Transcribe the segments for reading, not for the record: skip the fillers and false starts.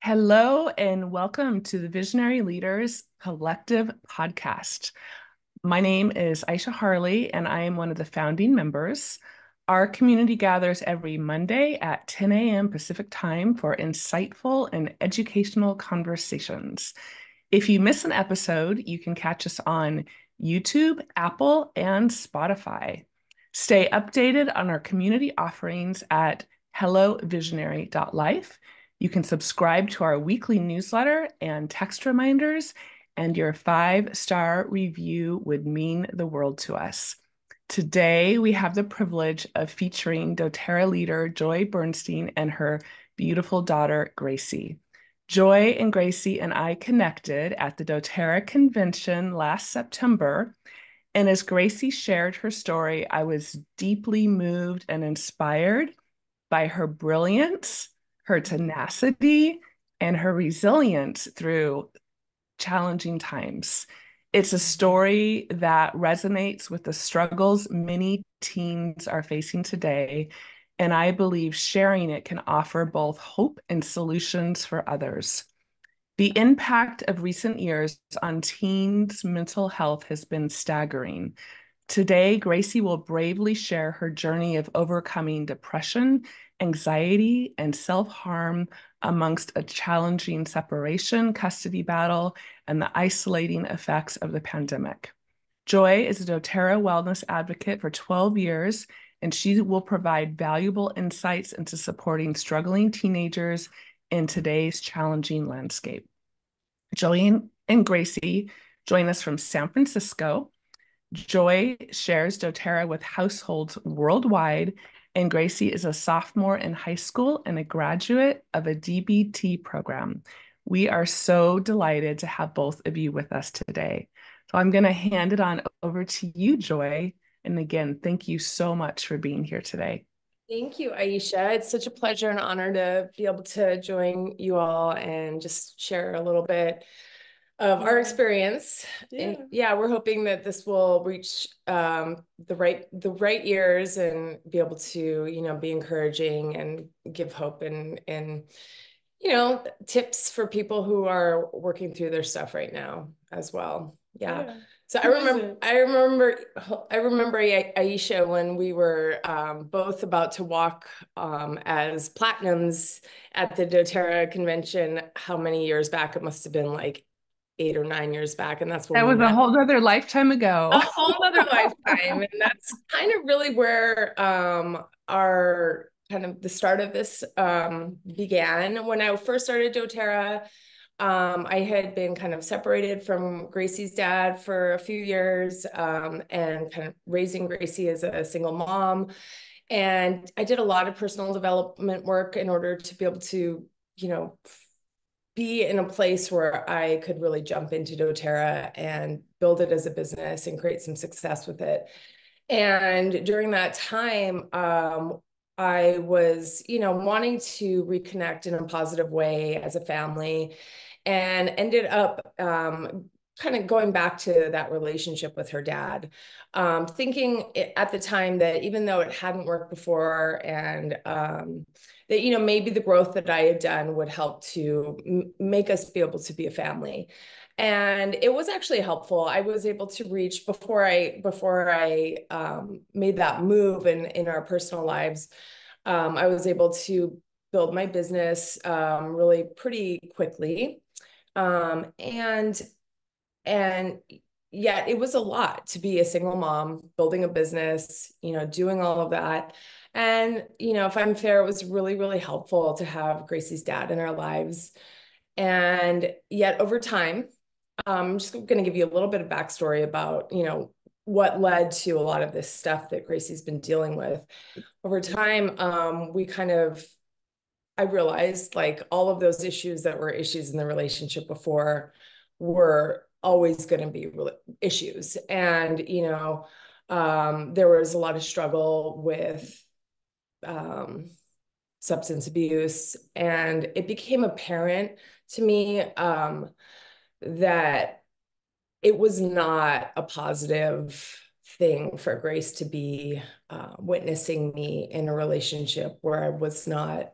Hello and welcome to the Visionary Leaders Collective podcast. My name is Aisha Harley and I am one of the founding members. Our community gathers every Monday at 10 a.m. Pacific time for insightful and educational conversations. If you miss an episode, you can catch us on YouTube, Apple, and Spotify. Stay updated on our community offerings at hellovisionary.life. You can subscribe to our weekly newsletter and text reminders, and your 5-star review would mean the world to us. Today, we have the privilege of featuring doTERRA leader Joy Bernstein and her beautiful daughter, Gracie. Joy and Gracie and I connected at the doTERRA convention last September. And as Gracie shared her story, I was deeply moved and inspired by her brilliance, her tenacity, and her resilience through challenging times. It's a story that resonates with the struggles many teens are facing today, and I believe sharing it can offer both hope and solutions for others. The impact of recent years on teens' mental health has been staggering. Today, Gracie will bravely share her journey of overcoming depression, anxiety, and self-harm amongst a challenging separation, custody battle, and the isolating effects of the pandemic. Joy is a doTERRA wellness advocate for 12 years, and she will provide valuable insights into supporting struggling teenagers in today's challenging landscape. Joy and Gracie join us from San Francisco. Joy shares doTERRA with households worldwide, and Gracie is a sophomore in high school and a graduate of a DBT program. We are so delighted to have both of you with us today. So I'm going to hand it on over to you, Joy. And again, thank you so much for being here today. Thank you, Aisha. It's such a pleasure and honor to be able to join you all and just share a little bit of our experience. And we're hoping that this will reach the right ears and be able to, be encouraging and give hope and tips for people who are working through their stuff right now as well. Yeah. So I remember Aisha when we were both about to walk as platinums at the doTERRA convention. How many years back? It must have been like 8 or 9 years back, and that's when That we was a met. whole other lifetime ago. A whole other lifetime, and that's kind of really where our kind of the start of this began. When I first started doTERRA, I had been kind of separated from Gracie's dad for a few years and kind of raising Gracie as a single mom. And I did a lot of personal development work in order to be able to, be in a place where I could really jump into doTERRA and build it as a business and create some success with it. And during that time, I was, wanting to reconnect in a positive way as a family, and ended up kind of going back to that relationship with her dad, thinking at the time that even though it hadn't worked before, and that, maybe the growth that I had done would help to make us be able to be a family. And it was actually helpful. I was able to reach before I made that move in our personal lives. I was able to build my business really pretty quickly. And yet it was a lot to be a single mom, building a business, doing all of that. And, if I'm fair, it was really, really helpful to have Gracie's dad in our lives. And yet over time, I'm just going to give you a little bit of backstory about, what led to a lot of this stuff that Gracie's been dealing with. Over time, I realized like all of those issues that were issues in the relationship before were always going to be issues. And, there was a lot of struggle with substance abuse. And it became apparent to me that it was not a positive thing for Grace to be witnessing me in a relationship where I was not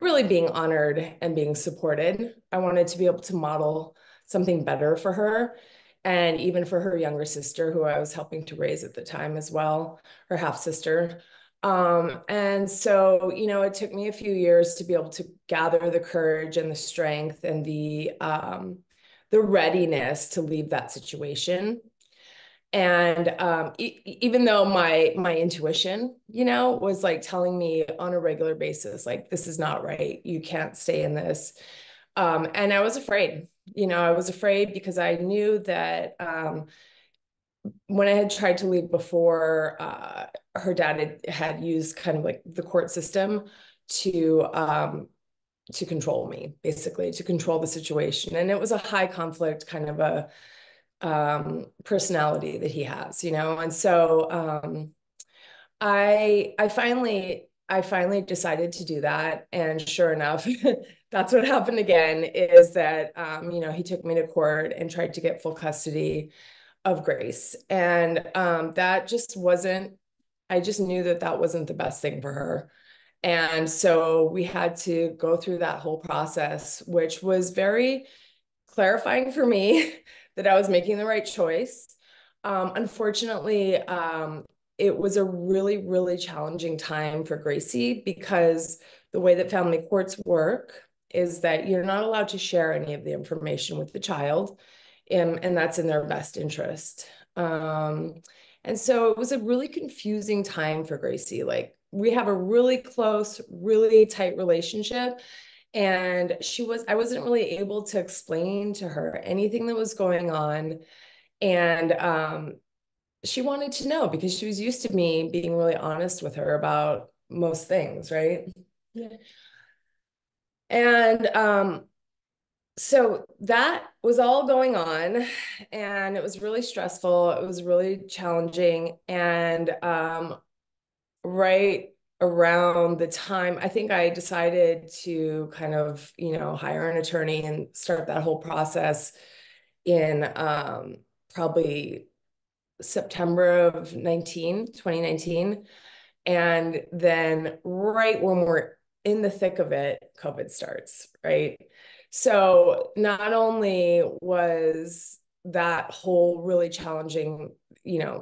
really being honored and being supported. I wanted to be able to model something better for her and even for her younger sister, who I was helping to raise at the time as well, her half sister. And so, it took me a few years to be able to gather the courage and the strength and the readiness to leave that situation. And even though my intuition, was like telling me on a regular basis, like, this is not right, you can't stay in this. And I was afraid, I was afraid because I knew that when I had tried to leave before, her dad had used kind of like the court system to control me, basically, to control the situation. And it was a high conflict kind of a personality that he has, and so I finally decided to do that, and sure enough, that's what happened again. Is that he took me to court and tried to get full custody of Grace, and that just wasn't. I just knew that that wasn't the best thing for her. And so we had to go through that whole process, which was very clarifying for me that I was making the right choice. Unfortunately, it was a really, really challenging time for Gracie because the way that family courts work is that you're not allowed to share any of the information with the child, and that's in their best interest. And so it was a really confusing time for Gracie. Like, we have a really close, really tight relationship, and I wasn't really able to explain to her anything that was going on. And she wanted to know because she was used to me being really honest with her about most things, right? Yeah. And so that was all going on, and it was really stressful. It was really challenging. And right around the time, I think I decided to kind of, hire an attorney and start that whole process in probably September of 2019. And then right when we're in the thick of it, COVID starts, right? So not only was that whole really challenging,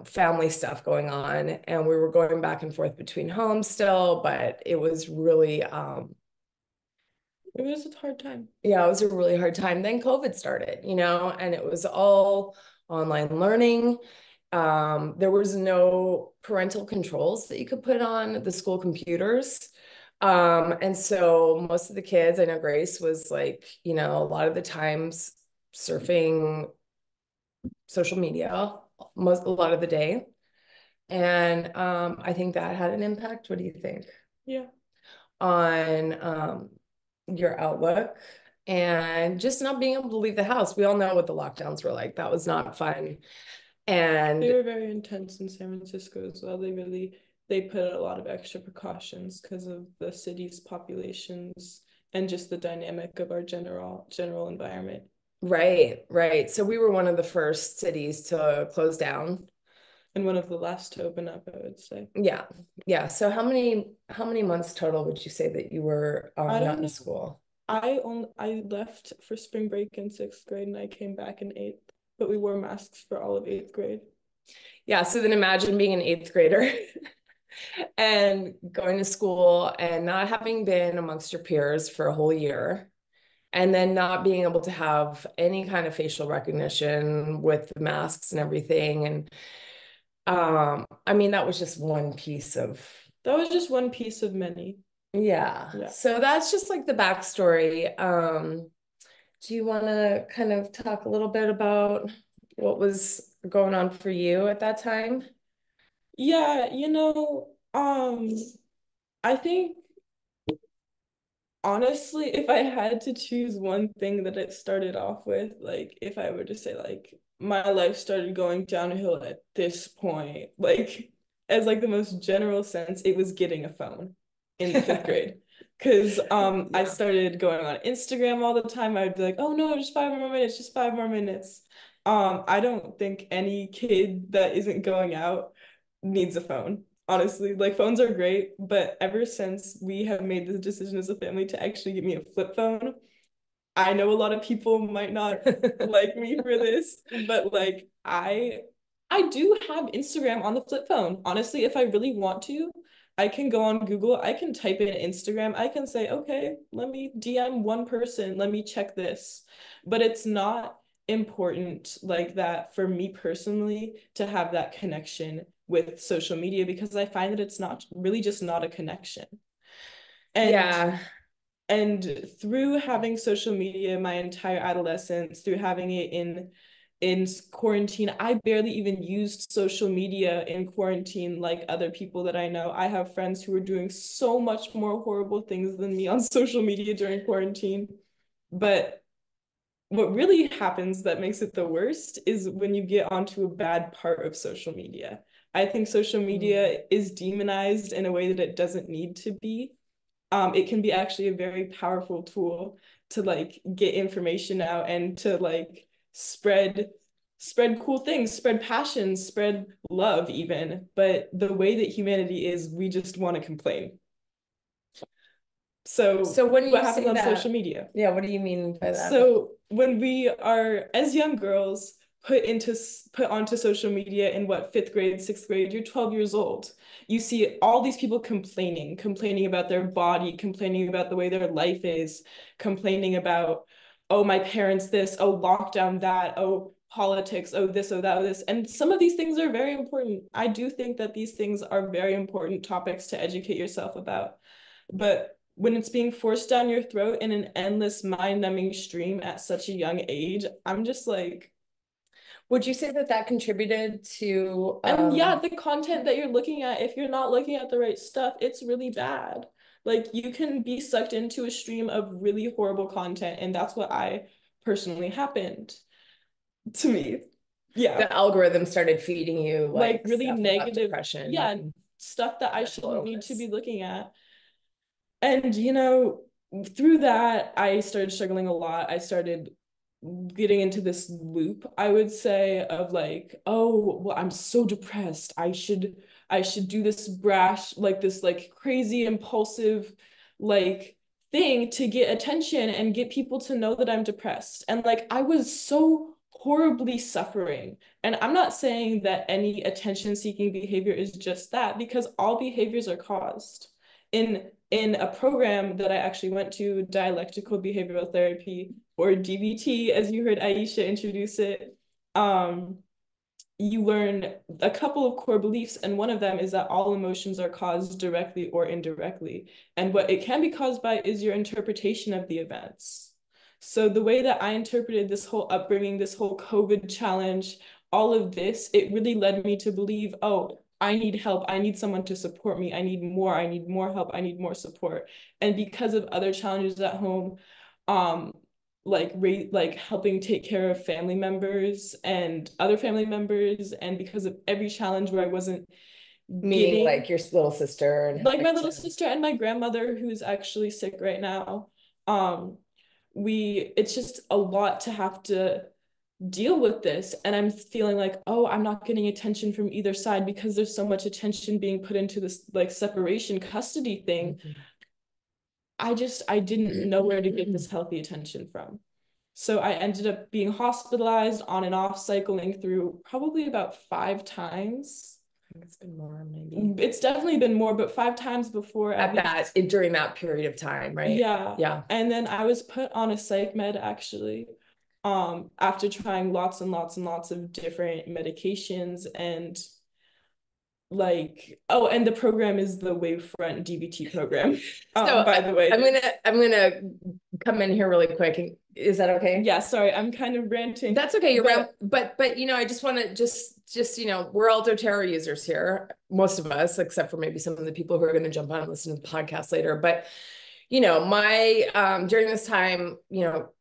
family stuff going on, and we were going back and forth between homes still, but it was really, It was a hard time. yeah, it was a really hard time. Then COVID started, and it was all online learning. There was no parental controls that you could put on the school computers. And so most of the kids, I know Grace was like, a lot of the times surfing social media, a lot of the day. And I think that had an impact. What do you think? Yeah. On your outlook and just not being able to leave the house. We all know what the lockdowns were like. That was not fun. They And were very intense in San Francisco as well. They put a lot of extra precautions because of the city's populations and just the dynamic of our general environment. right, right. So we were one of the first cities to close down. And one of the last to open up, I would say. Yeah. Yeah. So how many months total would you say that you were I not don't in know. school? I left for spring break in sixth grade and I came back in eighth, but we wore masks for all of eighth grade. Yeah. So then imagine being an eighth grader and going to school and not having been amongst your peers for a whole year, and then not being able to have any kind of facial recognition with the masks and everything. And I mean, that was just one piece of, That was just one piece of many. yeah. Yeah. So that's just like the backstory. Do you want to kind of talk a little bit about what was going on for you at that time? Yeah, I think honestly, if I had to choose one thing that it started off with, like if I were to say like my life started going downhill at this point, like as like the most general sense, it was getting a phone in fifth grade. Because I started going on Instagram all the time. I would be like, oh no, just 5 more minutes, just 5 more minutes. I don't think any kid that isn't going out needs a phone. honestly. Like phones are great, but ever since we have made the decision as a family to actually get me a flip phone, I know a lot of people might not like me for this, but like I do have Instagram on the flip phone. Honestly, if I really want to, I can go on Google, I can type in Instagram, I can say, okay, let me DM one person, let me check this. But it's not important like that for me personally to have that connection with social media because I find that it's not really just not a connection. And Yeah. and through having social media my entire adolescence, through having it in quarantine, I barely even used social media in quarantine like other people that I know. I have friends who are doing so much more horrible things than me on social media during quarantine. But what really happens that makes it the worst is when you get onto a bad part of social media. I think social media is demonized in a way that it doesn't need to be. It can be actually a very powerful tool to like get information out and to like spread cool things, spread passions, spread love even. But the way that humanity is, we just want to complain. So So when what you happens say on social that, media? yeah, what do you mean by that? So when we are as young girls put onto social media in what fifth grade, sixth grade, you're 12 years old. You see all these people complaining about their body, complaining about the way their life is, complaining about, oh, my parents this, oh, lockdown that, oh, politics, oh, this, oh, that, oh, this. And some of these things are very important. I do think that these things are very important topics to educate yourself about. But when it's being forced down your throat in an endless mind-numbing stream at such a young age, I'm just like, Would you say that that contributed to and yeah, the content that you're looking at, if you're not looking at the right stuff, it's really bad. Like you can be sucked into a stream of really horrible content, and that's what I personally happened to me. Yeah, the algorithm started feeding you like like really stuff about negative, depression yeah, and stuff that I mental shouldn't need to be illness? looking at. And, through that, I started struggling a lot. I started getting into this loop, I would say, of like, oh, well, I'm so depressed. I should do this brash, like this like crazy impulsive like thing to get attention and get people to know that I'm depressed. And like I was so horribly suffering. And I'm not saying that any attention-seeking behavior is just that, because all behaviors are caused. In a program that I actually went to, Dialectical Behavioral Therapy, or DBT, as you heard Aisha introduce it, you learn a couple of core beliefs, and one of them is that all emotions are caused directly or indirectly. And what it can be caused by is your interpretation of the events. So the way that I interpreted this whole upbringing, this whole COVID challenge, all of this, it really led me to believe, oh, I need help. I need someone to support me. I need more help. I need more support. And because of other challenges at home, um, like helping take care of family members and other family members, and because of every challenge where I wasn't Meaning getting, like your little sister and like having my little to sister and my grandmother who's actually sick right now, um it's just a lot to have to deal with this, and I'm feeling like, oh, I'm not getting attention from either side because there's so much attention being put into this like separation custody thing. I didn't know where to get this healthy attention from. So I ended up being hospitalized on and off, cycling through probably about 5 times. I think it's been more maybe It's definitely been more, but 5 times before at at least. that during that period of time, right? Yeah. Yeah. And then I was put on a psych med actually, after trying lots and lots and lots of different medications. And like, oh, and the program is the Wavefront DBT program, So by the way. I'm gonna come in here really quick. Is that okay? Yeah, sorry, I'm kind of ranting. That's okay. You're around, But but I just want to just we're all doTERRA users here, most of us, except for maybe some of the people who are going to jump on and listen to the podcast later. But my during this time,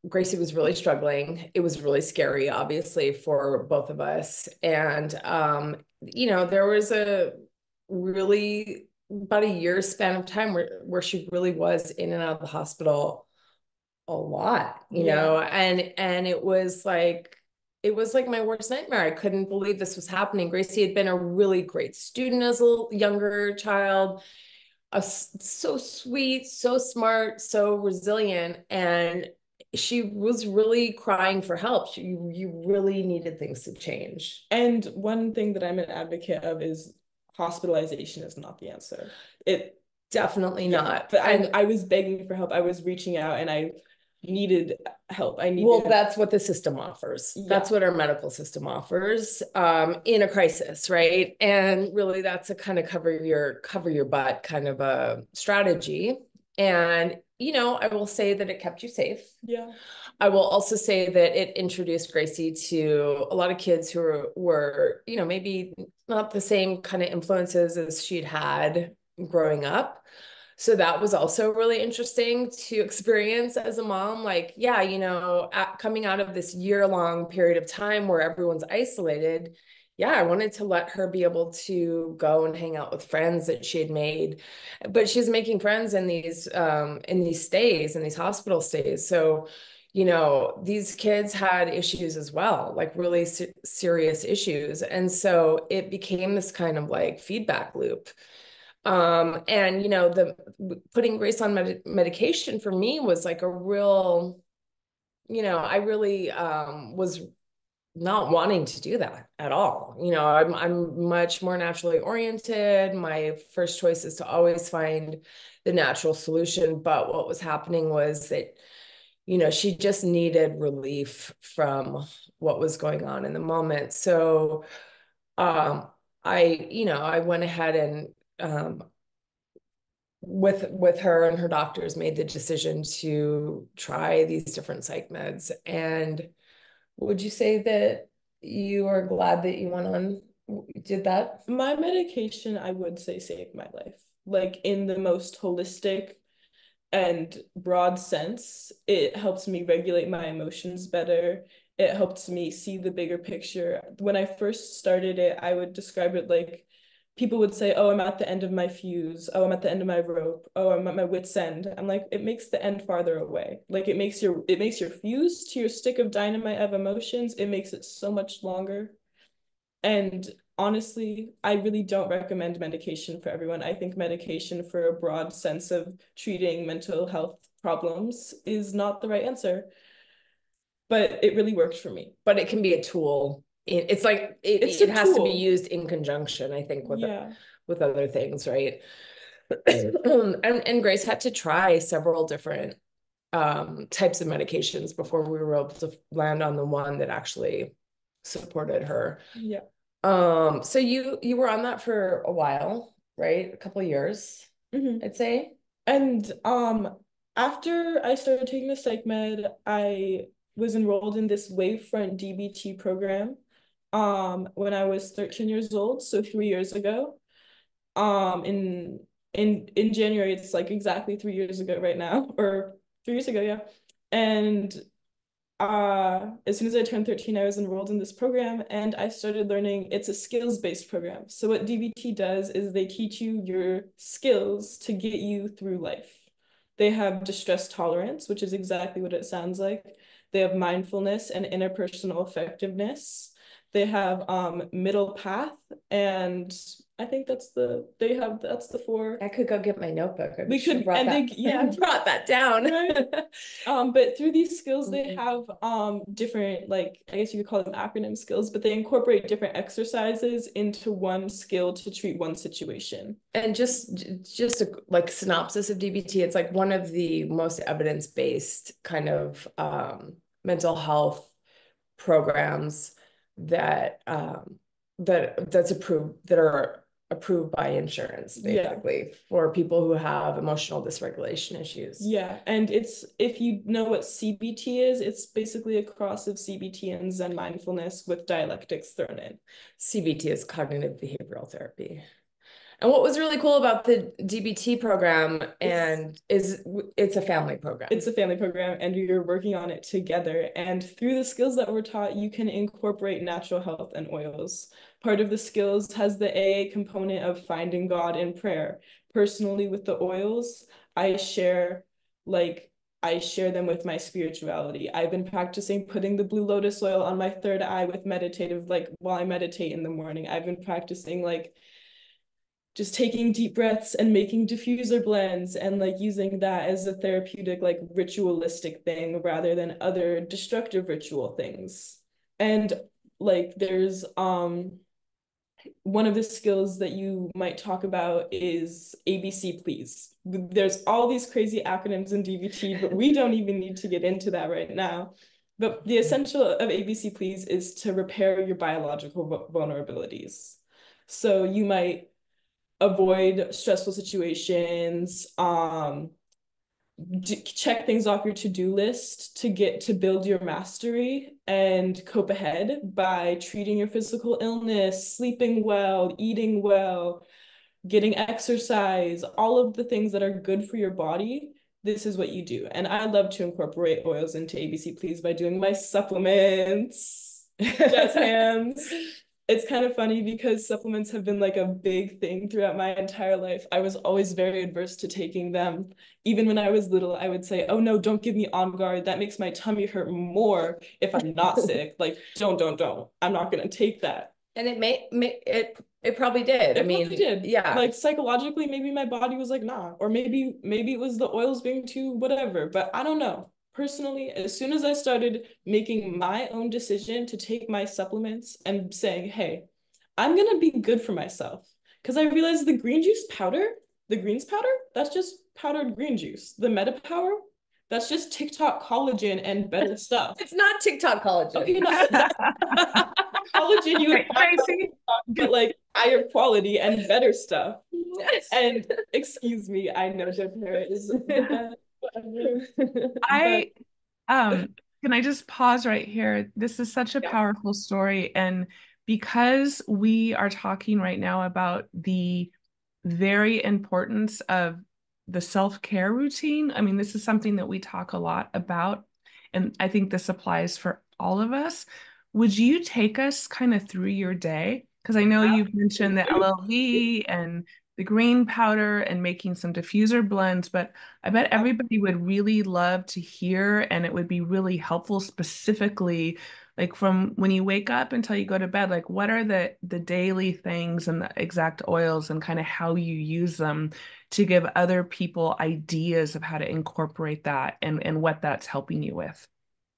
Gracie was really struggling. It was really scary, obviously, for both of us. And there was a really about a year span of time where she really was in and out of the hospital a lot, yeah, and it was like it was like my worst nightmare. I couldn't believe this was happening. Gracie had been a really great student as a younger child, so sweet, so smart, so resilient, and she was really crying for help. You really needed things to change. And one thing that I'm an advocate of is hospitalization is not the answer. It Definitely not. But And I was begging for help. I was reaching out and I needed help. I well, needed that's what the system offers. That's Yeah. what our medical system offers in a crisis, right? And really, that's a kind of cover your butt kind of a strategy. And I will say that it kept you safe. Yeah. I will also say that it introduced Gracie to a lot of kids who were, maybe not the same kind of influences as she'd had growing up. So that was also really interesting to experience as a mom. Like, yeah, coming out of this year-long period of time where everyone's isolated, yeah, I wanted to let her be able to go and hang out with friends that she had made. But she's making friends in these stays, in these hospital stays. So, these kids had issues as well, like really serious issues. And so it became this kind of like feedback loop. And the putting Grace on medication for me was like a real, I really was not wanting to do that at all. I'm much more naturally oriented. My first choice is to always find the natural solution. But what was happening was that, she just needed relief from what was going on in the moment. So um I went ahead and with her and her doctors made the decision to try these different psych meds. And would you say that you are glad that you went on, did that? My medication, I would say, saved my life. Like in the most holistic and broad sense, it helps me regulate my emotions better. It helps me see the bigger picture. When I first started it, I would describe it like people would say, "Oh, I'm at the end of my fuse. Oh, I'm at the end of my rope. Oh, I'm at my wit's end." I'm like, it makes the end farther away. Like it makes your fuse to your stick of dynamite of emotions, it makes it so much longer. And honestly, I really don't recommend medication for everyone. I think medication for a broad sense of treating mental health problems is not the right answer. But it really worked for me. But it can be a tool. It's like It's it a has to be tool. used in conjunction, I think, Yeah. with other things, right? And Grace had to try several different types of medications before we were able to land on the one that actually supported her. Yeah. So you were on that for a while, right? A couple of years, Mhm. I'd say. And after I started taking the psych med, I was enrolled in this Wavefront DBT program when I was 13 years old, so 3 years ago. In January, it's like exactly 3 years ago right now, or 3 years ago, yeah. And as soon as I turned 13, I was enrolled in this program and I started learning. It's a skills-based program. So what DBT does is they teach you your skills to get you through life. They have distress tolerance, which is exactly what it sounds like. They have mindfulness and interpersonal effectiveness. They have middle path, and I think that's the four. I could go get my notebook. I We should have could brought and they that yeah, brought that down. right. But through these skills, they Mhm. have different, like, I guess you could call them acronym skills, but they incorporate different exercises into one skill to treat one situation. And just a like synopsis of DBT, it's like one of the most evidence-based kind of mental health programs that's approved that are approved by insurance, Yeah. basically, for people who have emotional dysregulation issues. Yeah, and it's if you know what CBT is, it's basically a cross of CBT and Zen mindfulness with dialectics thrown in. CBT is cognitive behavioral therapy. And what was really cool about the DBT program It's and is it's a family program. it's a family program and you're working on it together. And through the skills that we're taught, you can incorporate natural health and oils. Part of the skills has the AA component of finding God in prayer. Personally, with the oils, I share like I share them with my spirituality. I've been practicing putting the blue lotus oil on my third eye with meditative, like while I meditate in the morning. I've been practicing like just taking deep breaths and making diffuser blends and like using that as a therapeutic, like ritualistic thing rather than other destructive ritual things. And like there's one of the skills that you might talk about is ABC please. There's all these crazy acronyms in DBT, but we don't even need to get into that right now. But the essential of ABC please is to repair your biological vulnerabilities. So you might avoid stressful situations, check things off your to-do list to get to build your mastery and cope ahead by treating your physical illness, sleeping well, eating well, getting exercise, all of the things that are good for your body. This is what you do. And I love to incorporate oils into ABC Please by doing my supplements, jazz hands. It's kind of funny because supplements have been like a big thing throughout my entire life. I was always very adverse to taking them. Even when I was little, I would say, oh no, don't give me On Guard. That makes my tummy hurt more if I'm not sick. Like, don't. I'm not gonna take that. And it probably did. It probably did. Yeah. Like psychologically, maybe my body was like, nah, or maybe it was the oils being too whatever, but I don't know. Personally, as soon as I started making my own decision to take my supplements and saying, hey, I'm gonna be good for myself. Because I realized the green juice powder, the greens powder, that's just powdered green juice. The Meta Power, that's just TikTok collagen and better stuff. It's not TikTok collagen. Okay, no, that's collagen you would find on TikTok, but like higher quality and better stuff. And excuse me, I know doTERRA is the best, whatever. I can I just pause right here? This is such a powerful story, and because we are talking right now about the very importance of the self-care routine. I mean, this is something that we talk a lot about, and I think this applies for all of us. Would you take us kind of through your day? Because I know you've mentioned the LLV and the green powder and making some diffuser blends, but I bet everybody would really love to hear, and it would be really helpful specifically, like from when you wake up until you go to bed, like what are the daily things and the exact oils and kind of how you use them to give other people ideas of how to incorporate that and what that's helping you with.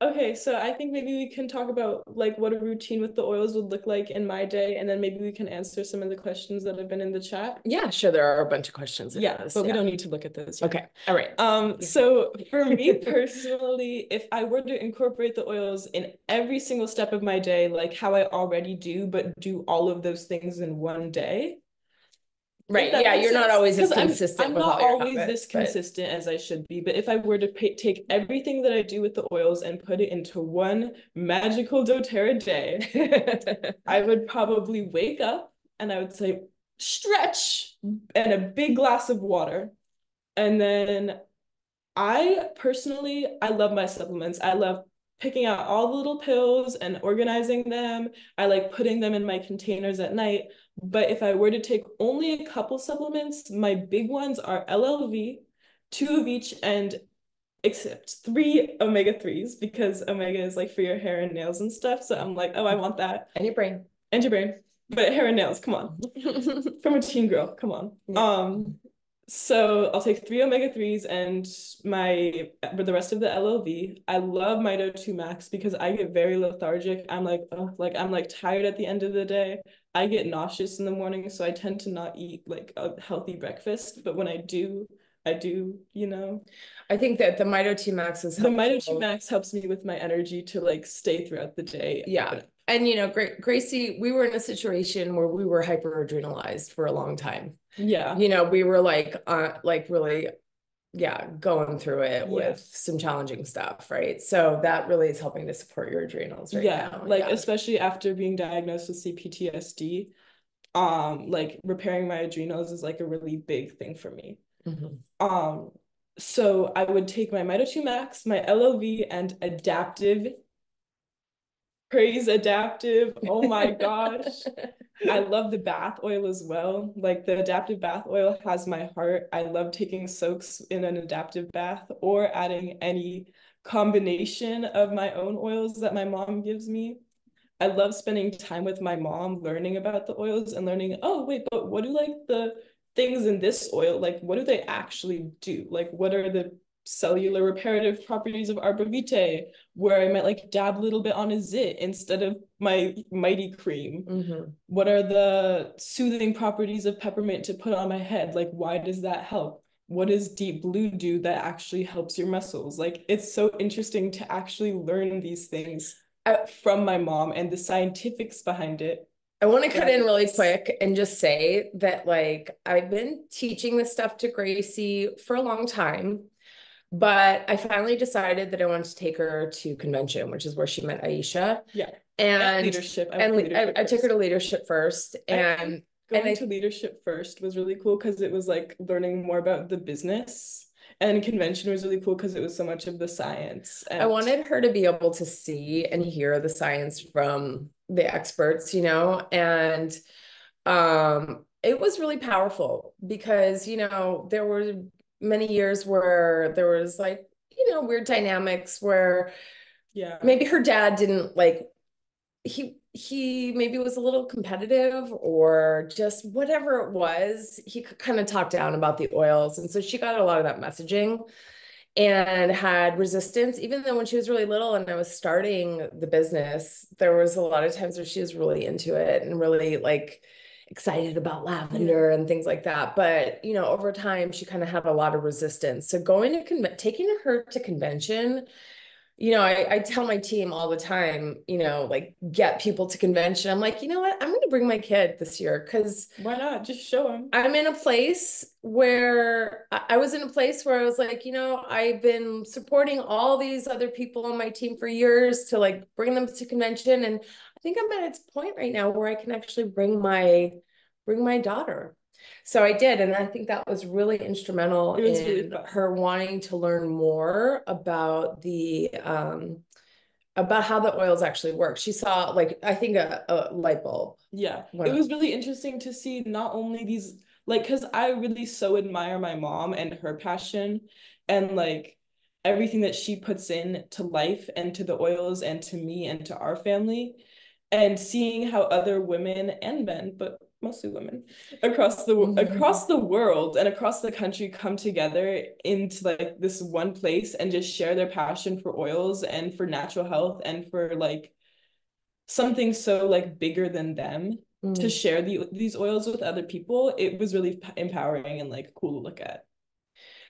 Okay, so I think maybe we can talk about like what a routine with the oils would look like in my day, and then maybe we can answer some of the questions that have been in the chat. Yeah, sure. There are a bunch of questions. But we don't need to look at those yet. Okay. All right. So for me personally, if I were to incorporate the oils in every single step of my day, like how I already do, but do all of those things in one day. Right. Yeah, you're not always as consistent. I'm not always this consistent as I should be. But if I were to take everything that I do with the oils and put it into one magical doTERRA day, I would probably wake up and I would say, stretch and a big glass of water. And then I personally, I love my supplements. I love picking out all the little pills and organizing them. I like putting them in my containers at night. But if I were to take only a couple supplements, my big ones are LLV, 2 of each, and except 3 omega-3s because omega is like for your hair and nails and stuff. So I'm like, oh, I want that. And your brain. And your brain. But hair and nails, come on. From a teen girl, come on. Yeah. So I'll take 3 omega-3s and the rest of the LLV. I love Mito 2 Max because I get very lethargic. I'm like, oh, like I'm like tired at the end of the day. I get nauseous in the morning, so I tend to not eat like a healthy breakfast. But when I do, you know. I think that the Mito 2 Max is helpful. The Mito 2 Max helps me with my energy to like stay throughout the day. Yeah. And you know, Gracie, we were in a situation where we were hyper-adrenalized for a long time. Yeah. You know, we were like really, going through it with some challenging stuff, right? So that really is helping to support your adrenals right now. Like especially after being diagnosed with CPTSD, like repairing my adrenals is like a really big thing for me. Mm-hmm. So I would take my Mito 2 Max, my LLV, and adaptive Praise adaptive. Oh my gosh. I love the bath oil as well. Like the adaptive bath oil has my heart. I love taking soaks in an adaptive bath or adding any combination of my own oils that my mom gives me. I love spending time with my mom, learning about the oils and learning, oh, wait, but what do like the things in this oil, like what do they actually do? Like what are the cellular reparative properties of arbor vitae, where I might like dab a little bit on a zit instead of my mighty cream. What are the soothing properties of peppermint to put on my head? Like, why does that help? What does deep blue do that actually helps your muscles? Like, it's so interesting to actually learn these things from my mom and the scientifics behind it. I want to cut in really quick and just say that, like, I've been teaching this stuff to Gracie for a long time, but I finally decided that I wanted to take her to convention, which is where she met Aisha. Yeah. And leadership. I took her to leadership first. And going to leadership first was really cool because it was like learning more about the business. And convention was really cool because it was so much of the science. And I wanted her to be able to see and hear the science from the experts, you know, and it was really powerful because, you know, there were many years where there was like, you know, weird dynamics where maybe her dad didn't like, he maybe was a little competitive or just whatever it was, he could kind of talk down about the oils. And so she got a lot of that messaging and had resistance, even though when she was really little and I was starting the business, there was a lot of times where she was really into it and really like excited about lavender and things like that. But, you know, over time, she kind of had a lot of resistance. So taking her to convention, you know, I tell my team all the time, you know, like get people to convention. I'm like, you know what? I'm going to bring my kid this year because why not? Just show him. I'm in a place where I was in a place where I was like, you know, I've been supporting all these other people on my team for years to like bring them to convention. And I think I'm at its point right now where I can actually bring my daughter. So I did, and I think that was really instrumental in really her wanting to learn more about the about how the oils actually work. She saw like I think a light bulb. Yeah, it was really interesting to see not only these like because I really so admire my mom and her passion and like everything that she puts in to life and to the oils and to me and to our family, and seeing how other women and men, but mostly women across the world and across the country come together into like this one place and just share their passion for oils and for natural health and for like something so like bigger than them to share these oils with other people. It was really empowering and like cool to look at.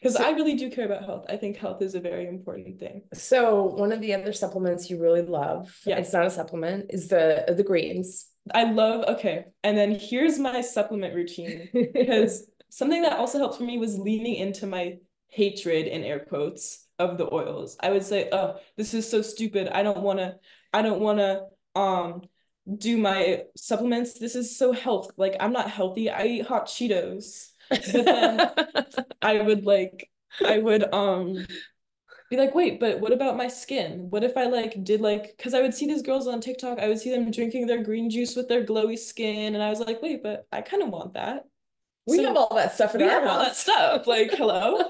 Because I really do care about health. I think health is a very important thing. So one of the other supplements you really love, it's not a supplement, is the greens. I love, okay. And then here's my supplement routine. Because something that also helped for me was leaning into my hatred, in air quotes, of the oils. I would say, oh, this is so stupid. I don't wanna do my supplements. This is so health. Like I'm not healthy. I eat hot Cheetos. But then I would be like, wait, but what about my skin? What if I like did like, because I would see these girls on TikTok, I would see them drinking their green juice with their glowy skin, and I was like, wait, but I kind of want that. We have all that stuff in our house. We have all that stuff. Like, hello.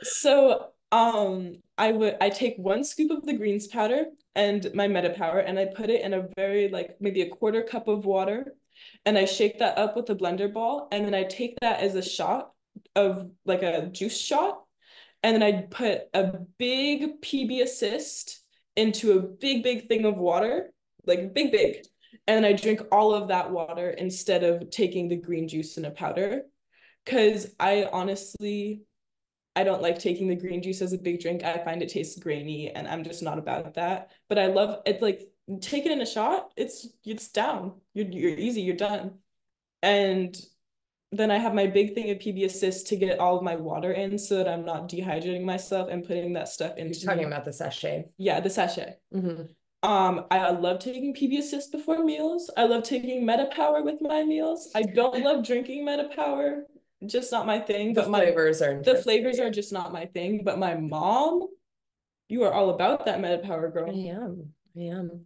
So I take 1 scoop of the greens powder and my meta power, and I put it in a very like maybe a 1/4 cup of water, and I shake that up with a blender ball, and then I take that as a shot of like a juice shot, and then I put a big PB assist into a big thing of water, like big, and then I drink all of that water instead of taking the green juice in a powder, because I don't like taking the green juice as a big drink. I find it tastes grainy and I'm just not about that. But I love it. Like take it in a shot. It's down. You're easy. You're done. And then I have my big thing of PB Assist to get all of my water in so that I'm not dehydrating myself and putting that stuff into. You're talking about the sachet. Yeah, the sachet. I love taking PB Assist before meals. I love taking Meta Power with my meals. I don't love drinking Meta Power. Just not my thing. The flavors are just not my thing. But my mom, you are all about that Meta Power, girl. I am.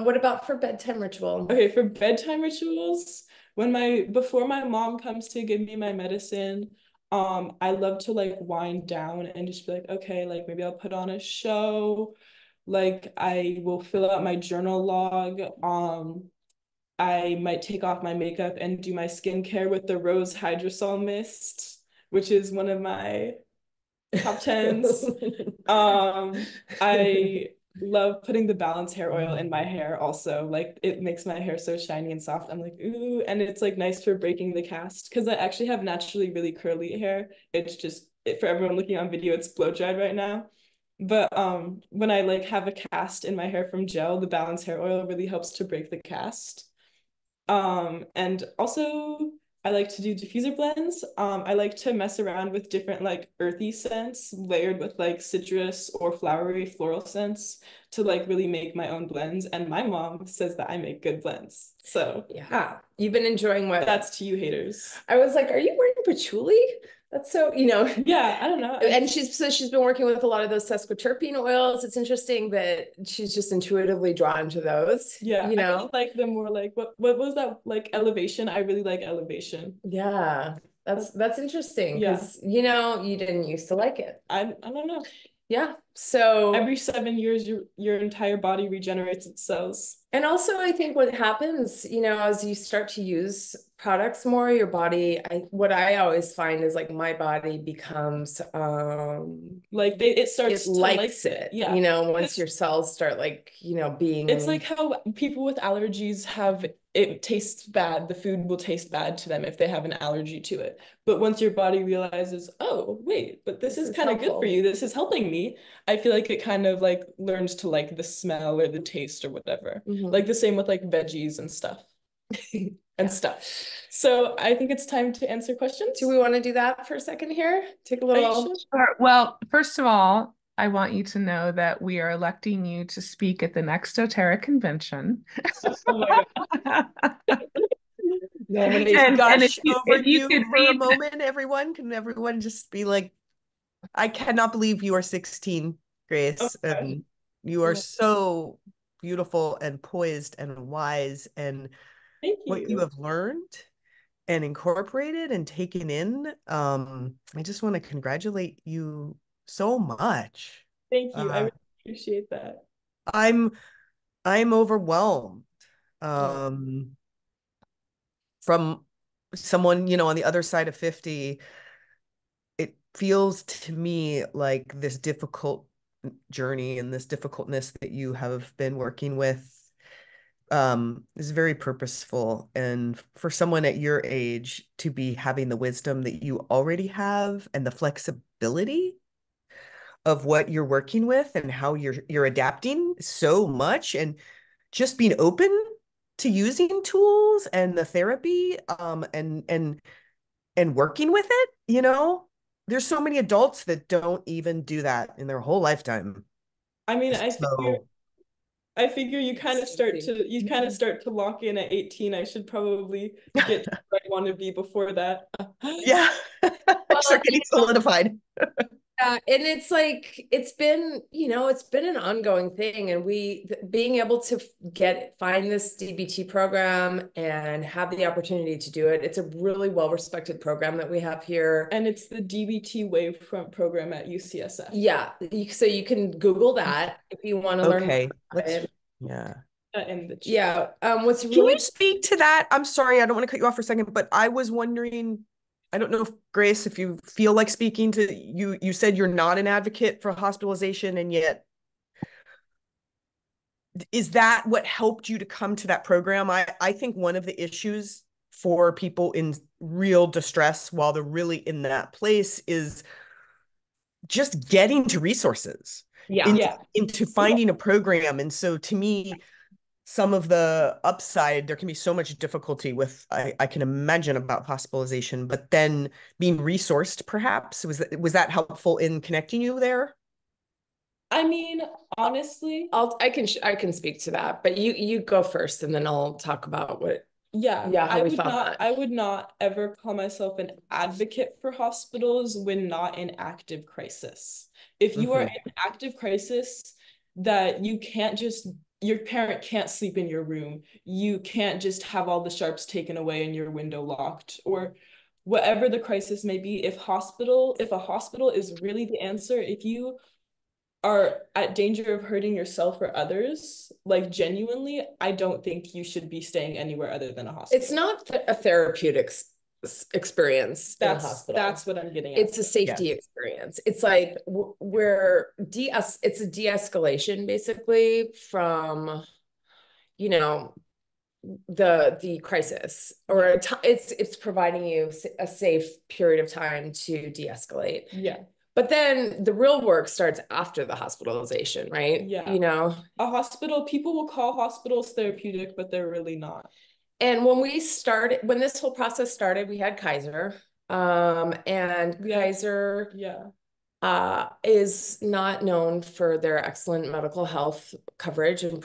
What about for bedtime ritual? Okay, for bedtime rituals, before my mom comes to give me my medicine, I love to like wind down and just be like, okay, like maybe I'll put on a show. Like I will fill out my journal log. I might take off my makeup and do my skincare with the Rose Hydrosol Mist, which is one of my top tens. I love putting the balance hair oil in my hair also. Like it makes my hair so shiny and soft. I'm like, ooh, and it's like nice for breaking the cast because I actually have naturally really curly hair. It's just for everyone looking on video, it's blow dried right now. But when I like have a cast in my hair from gel, the balance hair oil really helps to break the cast. And also I like to do diffuser blends. I like to mess around with different like earthy scents layered with like citrus or flowery floral scents to like really make my own blends. And my mom says that I make good blends. So Yeah, you've been enjoying what? that's to you haters. I was like, are you wearing patchouli? That's so, Yeah, I don't know. And she's been working with a lot of those sesquiterpene oils. It's interesting that she's just intuitively drawn to those. Yeah, I really like the more like what was that like elevation? I really like elevation. Yeah, that's interesting Yeah. because you didn't used to like it. I don't know. Yeah. So Every 7 years, your entire body regenerates its cells. and also I think what happens, as you start to use products more, your body, what I always find is like my body becomes Like it starts it to likes like it, yeah. once your cells start like, being It's like how people with allergies have it tastes bad. The food will taste bad to them if they have an allergy to it. But once your body realizes, oh, wait, but this is kind of good for you. This is helping me. I feel like it kind of like learns to like the smell or the taste or whatever. Like the same with like veggies and stuff. And stuff. So I think it's time to answer questions. Do we want to do that for a second here? Take a little. Sure. Well, first of all, I want you to know that we are electing you to speak at the next doTERRA convention. Oh my God. Can I And gush over if you you could for a read, moment, everyone? Can everyone just be like, I cannot believe you are 16, Grace. Okay. You are so beautiful and poised and wise, and Thank what you you. have learned and incorporated and taken in. I just want to congratulate you so much. Thank you. I Uh, really appreciate that. I'm I'm overwhelmed. Oh. Um, from someone, on the other side of 50, it feels to me like this difficult journey and this difficultness that you have been working with is very purposeful. And for someone at your age to be having the wisdom that you already have and the flexibility of what you're working with and how you're adapting so much and just being open to using tools and the therapy and working with it, there's so many adults that don't even do that in their whole lifetime. I mean, So I figure you kind of start to lock in at 18. I should probably get to where I want to be before that. yeah, Well, start getting solidified. yeah, and it's like it's been an ongoing thing, and being able to find this DBT program and have the opportunity to do it. It's a really well-respected program that we have here. And it's the DBT Wavefront program at UCSF. Yeah, so you can Google that if you want to learn more Okay, about it. yeah. In the chat. Yeah. What's Can really you speak to that? I'm sorry, I don't want to cut you off for a second, but I was wondering, I don't know if Grace, if you feel like speaking to you said you're not an advocate for hospitalization, and yet is that what helped you to come to that program? I think one of the issues for people in real distress while they're really in that place is just getting to resources, into finding a program. And so to me, some of the upside, there can be so much difficulty with, I can imagine, about hospitalization, but then being resourced, perhaps, was that helpful in connecting you there? I mean, honestly, I can speak to that, but you go first, and then I'll talk about how we found that. I would not ever call myself an advocate for hospitals when not in active crisis. If you are in active crisis, that your parent can't sleep in your room. You can't just have all the sharps taken away and your window locked, or whatever the crisis may be. If a hospital is really the answer, if you are at danger of hurting yourself or others, like genuinely, I don't think you should be staying anywhere other than a hospital. It's not a therapeutic experience in a hospital. That's what I'm getting at. It's a safety experience. It's like it's a de-escalation basically from, you know, the crisis, or it's providing you a safe period of time to de-escalate. Yeah. But then the real work starts after the hospitalization, right? Yeah. You know, people will call hospitals therapeutic, but they're really not. And when this whole process started, we had Kaiser. And Kaiser is not known for their excellent medical health coverage, and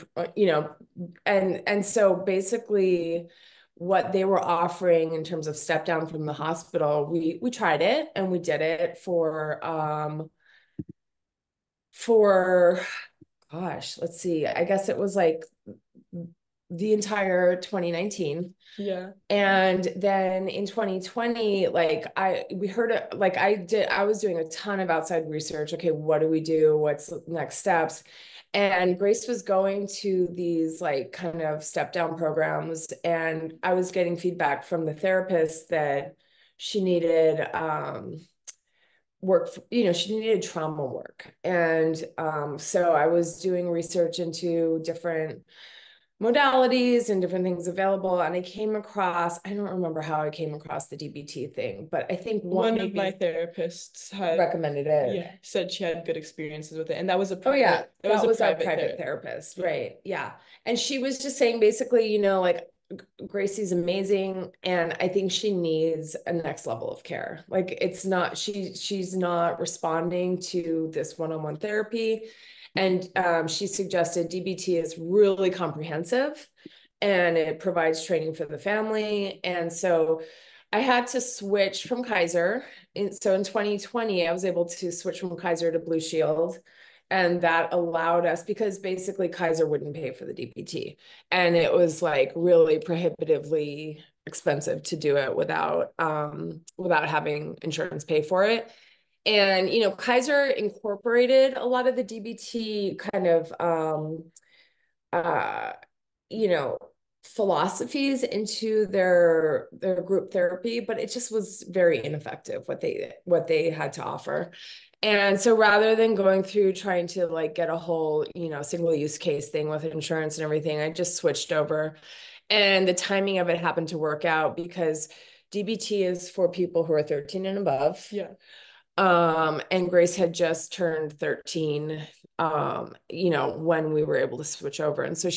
and so basically what they were offering in terms of step down from the hospital, we tried it, and we did it for gosh, let's see, I guess it was like the entire 2019. Yeah. And then in 2020, I was doing a ton of outside research. Okay, what do we do? What's the next steps? And Grace was going to these like kind of step down programs, and I was getting feedback from the therapist that she needed she needed trauma work. And so I was doing research into different modalities and different things available. And I don't remember how I came across the DBT thing, but I think one of my therapists had recommended it. Yeah, said she had good experiences with it. And that was a private therapist. Right. Yeah. And she was just saying basically, like, Gracie's amazing, and I think she needs a next level of care. Like, she's not responding to this one-on-one therapy. And she suggested DBT is really comprehensive, and it provides training for the family. And so I had to switch from Kaiser. So in 2020, I was able to switch from Kaiser to Blue Shield. And that allowed us, because basically Kaiser wouldn't pay for the DBT. And it was like really prohibitively expensive to do it without having insurance pay for it. And, Kaiser incorporated a lot of the DBT kind of, philosophies into their group therapy, but it just was very ineffective what they had to offer. And so rather than going through trying to like get a whole, single use case thing with insurance and everything, I just switched over. And the timing of it happened to work out because DBT is for people who are 13 and above. Yeah. And Grace had just turned 13, when we were able to switch over. And so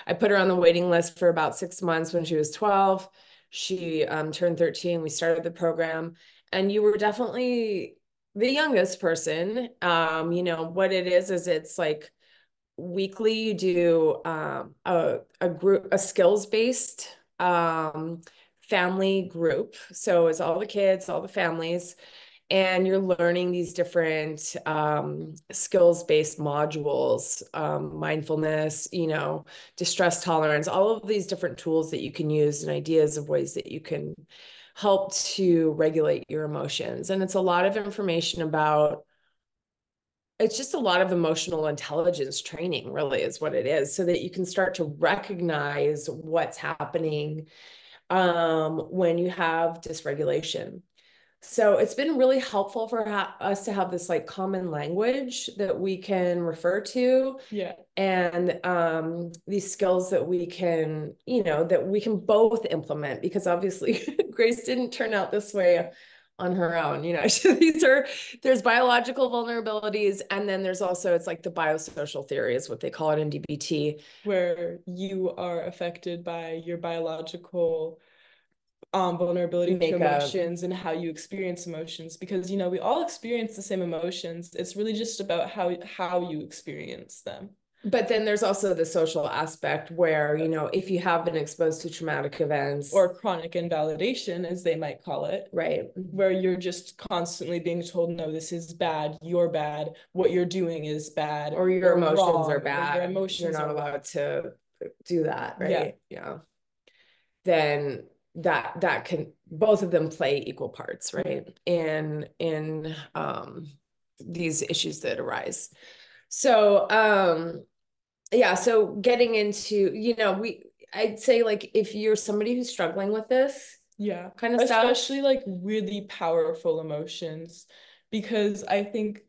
I put her on the waiting list for about 6 months. When she was 12, she turned 13. We started the program, and you were definitely the youngest person. What it is it's like weekly you do a skills-based family group. So it's all the kids, all the families, and you're learning these different skills-based modules, mindfulness, distress tolerance, all of these different tools that you can use and ideas of ways that you can help to regulate your emotions. And it's a lot of information it's just a lot of emotional intelligence training, really, is what it is, so that you can start to recognize what's happening when you have dysregulation. So it's been really helpful for us to have this like common language that we can refer to. Yeah. And these skills that we can, both implement, because obviously Grace didn't turn out this way on her own. There's biological vulnerabilities, and then there's also, it's like the biosocial theory is what they call it in DBT, where you are affected by your biological vulnerability to emotions and how you experience emotions, because we all experience the same emotions. It's really just about how you experience them. But then there's also the social aspect where, you know, if you have been exposed to traumatic events or chronic invalidation, as they might call it, right, where you're just constantly being told, no, this is bad, you're bad, what you're doing is bad, or your emotions are wrong, bad, or your emotions you're not are allowed to do that, yeah. right? Yeah. Then that can, both of them play equal parts, right? In these issues that arise. So yeah, so getting into, you know, I'd say like if you're somebody who's struggling with this Yeah, kind of stuff, especially like really powerful emotions, because I think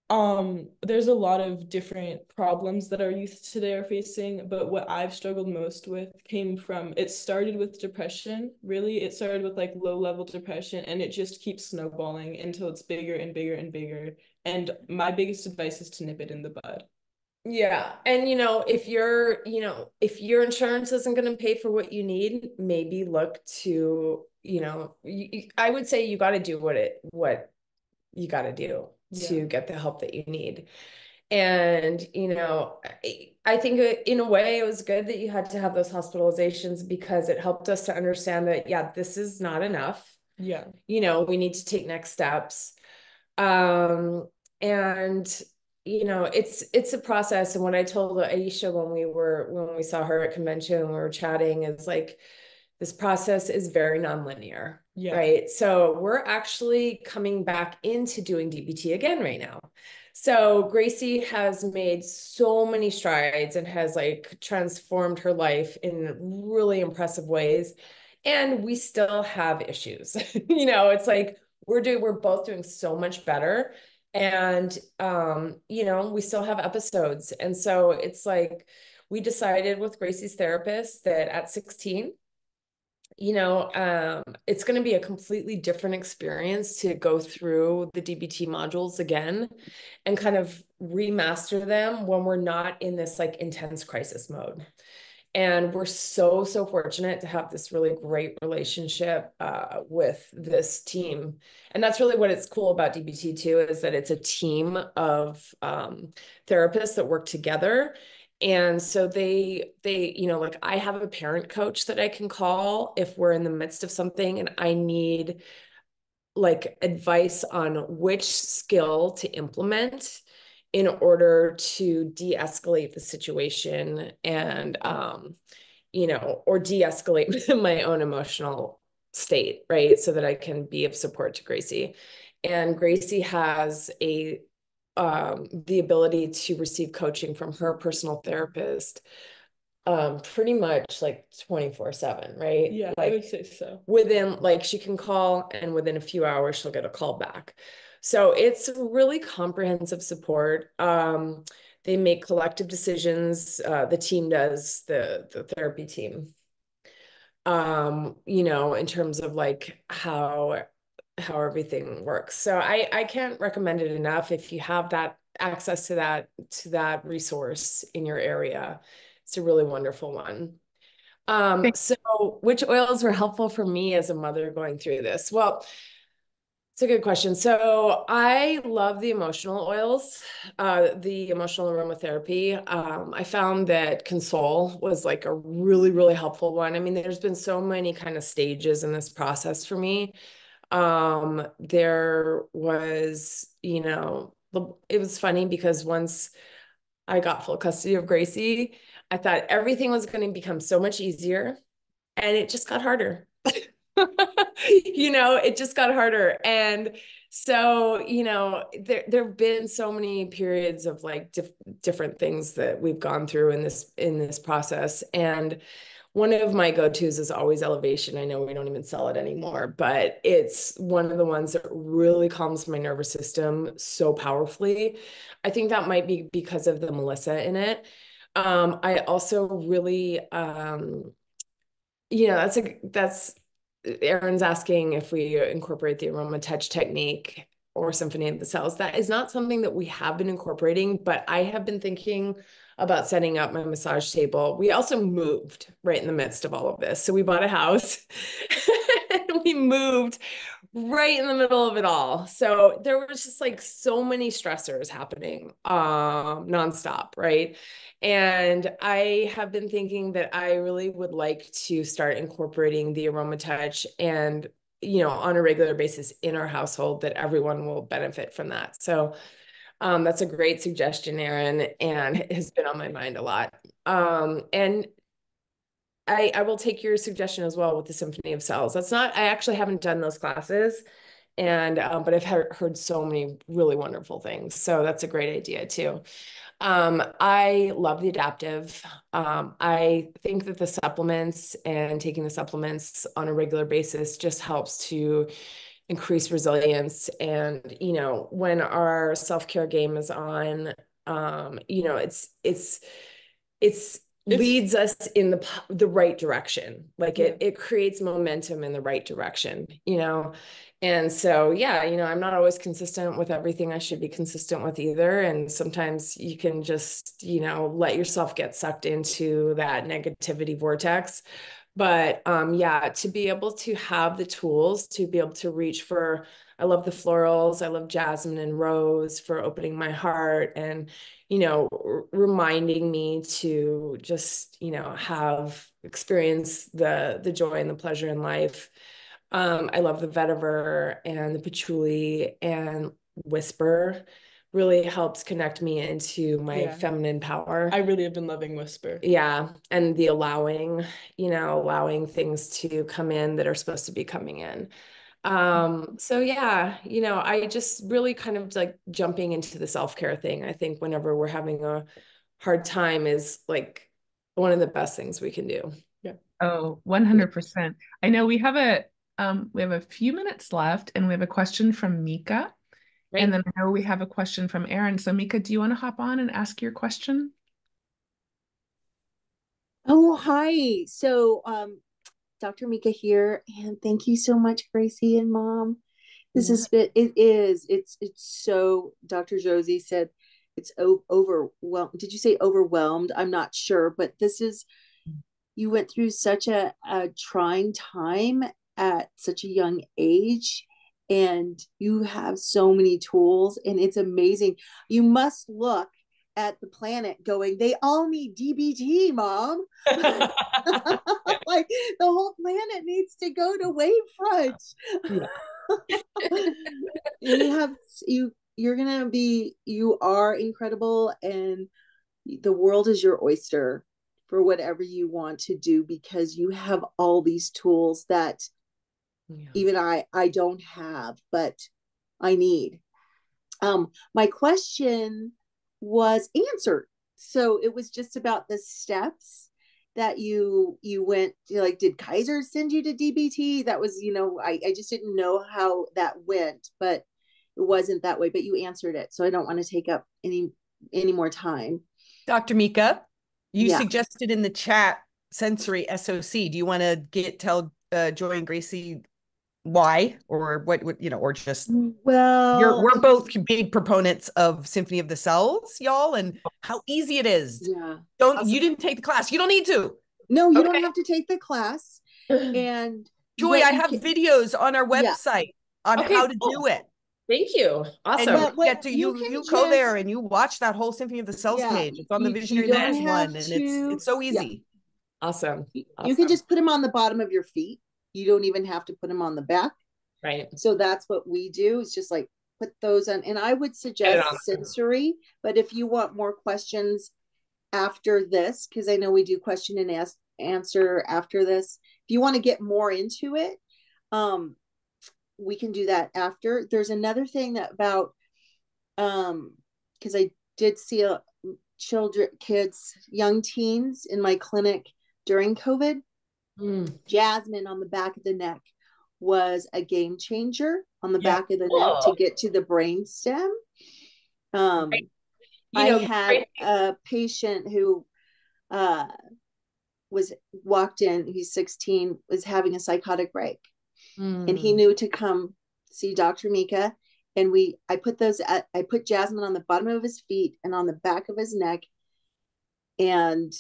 there's a lot of different problems that our youth today are facing, but what I've struggled most with came from, it started with depression, really. It started with like low level depression, and it just keeps snowballing until it's bigger and bigger and bigger. And my biggest advice is to nip it in the bud. yeah. And you know, if you're, you know, if your insurance isn't going to pay for what you need, maybe look to, you know, I would say you got to do what you got to do Yeah. to get the help that you need. And, you know, I think in a way it was good that you had to have those hospitalizations because it helped us to understand that, yeah, this is not enough. Yeah. You know, we need to take next steps. And you know, it's a process. And what I told Aisha when we saw her at convention and we were chatting is like, this process is very nonlinear, Yeah. right? So we're actually coming back into doing DBT again right now. So Gracie has made so many strides and has like transformed her life in really impressive ways. And we still have issues. You know, it's like we're both doing so much better. And you know, we still have episodes. And so it's like we decided with Gracie's therapist that at 16, you know, it's going to be a completely different experience to go through the DBT modules again and kind of remaster them when we're not in this like intense crisis mode. And we're so fortunate to have this really great relationship with this team. And that's really what it's cool about DBT too, is that it's a team of therapists that work together. And so you know, like I have a parent coach that I can call if we're in the midst of something and I need like advice on which skill to implement in order to de-escalate the situation and you know, or de-escalate my own emotional state, right? So that I can be of support to Gracie. And Gracie has the ability to receive coaching from her personal therapist pretty much like 24/7, right? Yeah, like I would say so. within, like, she can call and within a few hours she'll get a call back. So it's really comprehensive support. They make collective decisions. The team does, the therapy team, you know, in terms of like how everything works. So I can't recommend it enough if you have that access to that resource in your area. It's a really wonderful one. So which oils were helpful for me as a mother going through this? Well, it's a good question. So I love the emotional oils, the emotional aromatherapy. I found that Console was like a really helpful one. I mean, there's been so many kind of stages in this process for me. There was, you know, it was funny because once I got full custody of Gracie, I thought everything was going to become so much easier, and it just got harder. You know, it just got harder. And so, you know, there've been so many periods of like different things that we've gone through in this process. And one of my go-tos is always Elevation. I know we don't even sell it anymore, but it's one of the ones that really calms my nervous system so powerfully. I think that might be because of the Melissa in it. I also really, you know, that's Aaron's asking if we incorporate the aroma touch technique or symphony of the cells. That is not something that we have been incorporating, but I have been thinking about setting up my massage table. We also moved right in the midst of all of this. So we bought a house and we moved right in the middle of it all. So there was just like so many stressors happening nonstop, right? And I have been thinking that I really would like to start incorporating the aroma touch and, on a regular basis in our household, that everyone will benefit from that. So that's a great suggestion, Erin, and it has been on my mind a lot. And I will take your suggestion as well with the Symphony of Cells. I actually haven't done those classes, and but I've heard so many really wonderful things. So that's a great idea too. I love the adaptive. I think that the supplements and taking the supplements on a regular basis just helps to increase resilience. And, when our self-care game is on, it's leads us in the right direction. Like it creates momentum in the right direction, And so, yeah, I'm not always consistent with everything I should be consistent with either. And sometimes you can just, let yourself get sucked into that negativity vortex. But yeah, to be able to have the tools to be able to reach for, I love the florals, I love jasmine and rose for opening my heart and, reminding me to just, have experience the joy and the pleasure in life. I love the vetiver and the patchouli and whisper really helps connect me into my feminine power. I really have been loving whisper. Yeah. And the allowing things to come in that are supposed to be coming in. So yeah, I just really kind of like jumping into the self-care thing. I think whenever we're having a hard time is like one of the best things we can do. Yeah. Oh, 100%. I know we have a few minutes left and we have a question from Mika. Right. And then I know we have a question from Erin. So Mika, do you want to hop on and ask your question? Oh, hi. So, Dr. Mika here, and thank you so much, Gracie and Mom. This has been, it's so, Dr. Josie said it's overwhelmed. Did you say overwhelmed? I'm not sure, but you went through such a trying time at such a young age, and you have so many tools, and it's amazing. You must look at the planet going, they all need DBT, Mom. Like the whole planet needs to go to wavefront. You are incredible, and the world is your oyster for whatever you want to do, because you have all these tools that even I don't have, but I need. My question was answered. So it was just about the steps that you went to, like, did Kaiser send you to DBT? That was, I just didn't know how that went, but it wasn't that way, but you answered it. So I don't want to take up any more time. Dr. Mika, you suggested in the chat sensory SOC. Do you want to tell Joy and Gracie why, or what, or just, we're both big proponents of Symphony of the Cells, y'all, and how easy it is. Yeah. You didn't take the class. You don't need to. No, you don't have to take the class. And Joy, I have videos on our website on how to do it. Thank you. Awesome. And you go there and you watch that whole Symphony of the Cells page. It's on the Visionary Leaders one, and it's so easy. Awesome. You can just put them on the bottom of your feet. You don't even have to put them on the back. Right. So that's what we do. It's just like put those on. And I would suggest sensory, but if you want more questions after this, because I know we do question and answer after this, if you want to get more into it, we can do that after. There's another thing that about, because I did see kids, young teens in my clinic during COVID. Jasmine on the back of the neck was a game changer on the back of the neck to get to the brain stem. I had a patient who walked in, he's 16, was having a psychotic break. And he knew to come see Dr. Mika. And I put Jasmine on the bottom of his feet and on the back of his neck. And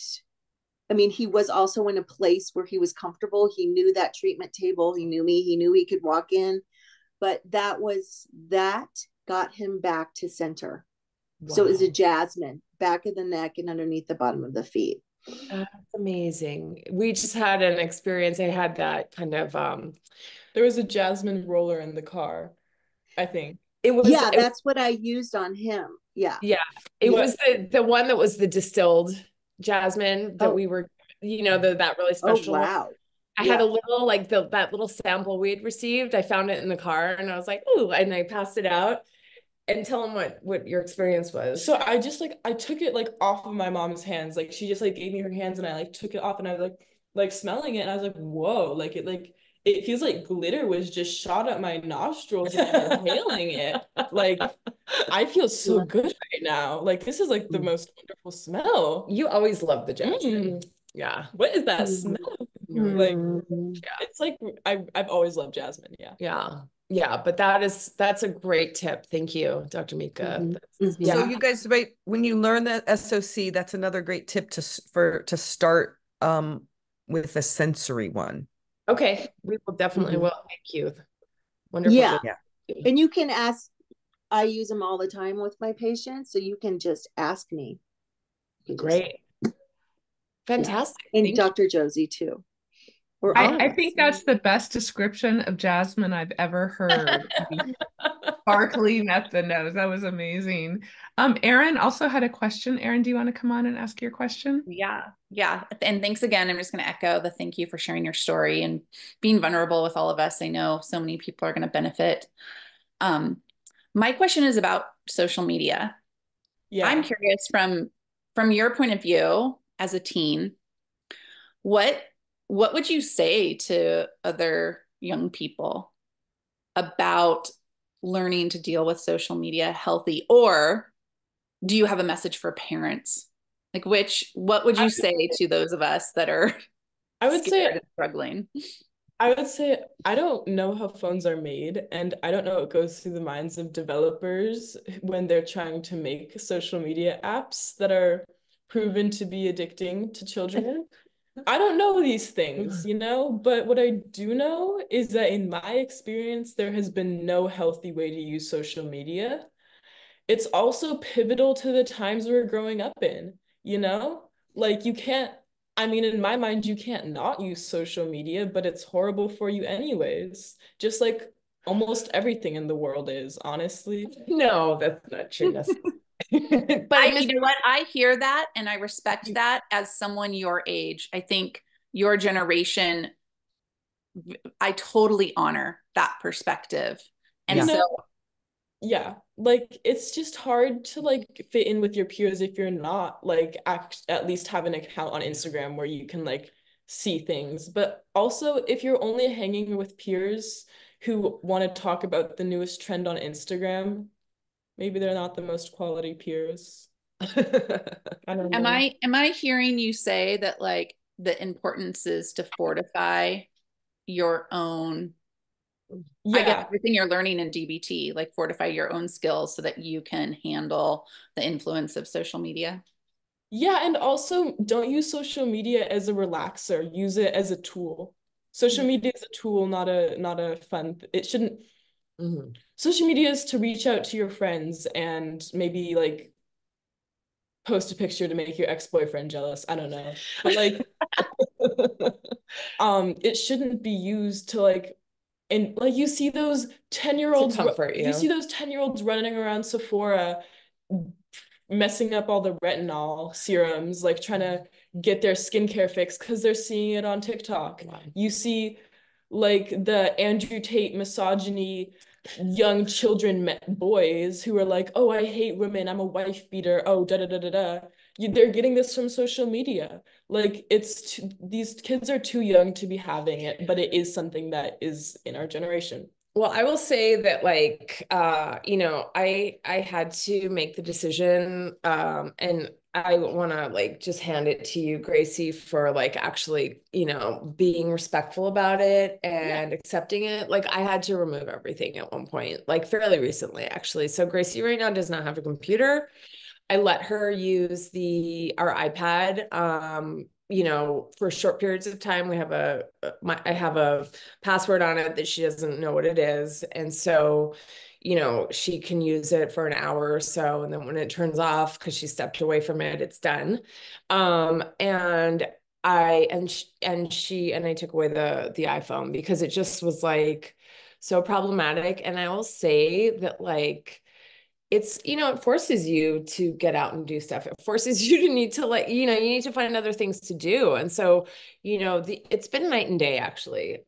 I mean, he was also in a place where he was comfortable. He knew that treatment table. He knew me. He knew he could walk in. But that got him back to center. Wow. So it was a jasmine, back of the neck and underneath the bottom of the feet. That's amazing. We just had an experience. I had that kind of there was a jasmine roller in the car, I think. That's what I used on him. Yeah. Yeah. It was the one that was the distilled jasmine that we were, that really special one. Wow. I had a little, like that little sample we had received. I found it in the car and I was like, ooh, and I passed it out. And tell them what your experience was. So I just I took it off of my mom's hands. Like she just gave me her hands and I took it off and I was like smelling it and I was like, whoa, it feels like glitter was just shot at my nostrils and I'm inhaling it. Like I feel so good right now. Like this is the most wonderful smell. You always love the jasmine. Yeah. What is that smell? It's I've always loved jasmine. Yeah. Yeah. Yeah, but that's a great tip. Thank you, Dr. Mika. Yeah. So you guys, when you learn that SOC, that's another great tip to start with a sensory one. Okay, we will definitely will. Thank you. Wonderful. Yeah. And you can ask, I use them all the time with my patients, so you can just ask me. Great. Fantastic. Yeah. And Dr. Josie too. I think that's the best description of jasmine I've ever heard. Sparkling at the nose. That was amazing. Erin also had a question. Erin, do you want to come on and ask your question? Yeah. And thanks again. I'm just going to echo the thank you for sharing your story and being vulnerable with all of us. I know so many people are going to benefit. My question is about social media. Yeah. I'm curious from your point of view as a teen, what would you say to other young people about learning to deal with social media healthy? Or do you have a message for parents? What would you say to those of us that are struggling? I would say I don't know how phones are made, and I don't know what goes through the minds of developers when they're trying to make social media apps that are proven to be addicting to children. I don't know these things, but what I do know is that in my experience, there has been no healthy way to use social media. It's also pivotal to the times we're growing up in, you can't, in my mind, you can't not use social media, but it's horrible for you anyways, just like almost everything in the world is, honestly. No, that's not true. But you know what? I hear that and I respect that as someone your age. I think your generation, I totally honor that perspective. And it's just hard to fit in with your peers if you're not at least have an account on Instagram where you can see things. But also if you're only hanging with peers who want to talk about the newest trend on Instagram, maybe they're not the most quality peers. I don't know. Am I hearing you say that the importance is to fortify your own, I guess everything you're learning in DBT, fortify your own skills so that you can handle the influence of social media? Yeah, and also don't use social media as a relaxer. Use it as a tool. Social media is a tool, not a fun. It shouldn't. Social media is to reach out to your friends and maybe post a picture to make your ex-boyfriend jealous. I don't know. But it shouldn't be used to and you see those 10-year-olds you see those 10-year-olds running around Sephora messing up all the retinol serums, trying to get their skincare fix because they're seeing it on TikTok. Wow. You see the Andrew Tate misogyny, young children boys who are oh, I hate women, I'm a wife beater, oh, da da da da da. They're getting this from social media. These kids are too young to be having it, but it is something that is in our generation. Well, I will say that I had to make the decision, and I want to just hand it to you, Gracie, for actually, being respectful about it and accepting it. I had to remove everything at one point, fairly recently, actually. So Gracie right now does not have a computer. I let her use our iPad. for short periods of time, I have a password on it that she doesn't know what it is. And so, she can use it for an hour or so. And then when it turns off, because she stepped away from it, it's done. And I took away the iPhone because it just was like so problematic. And I will say that like, it forces you to get out and do stuff. It forces you to need to you need to find other things to do. And so, it's been night and day actually.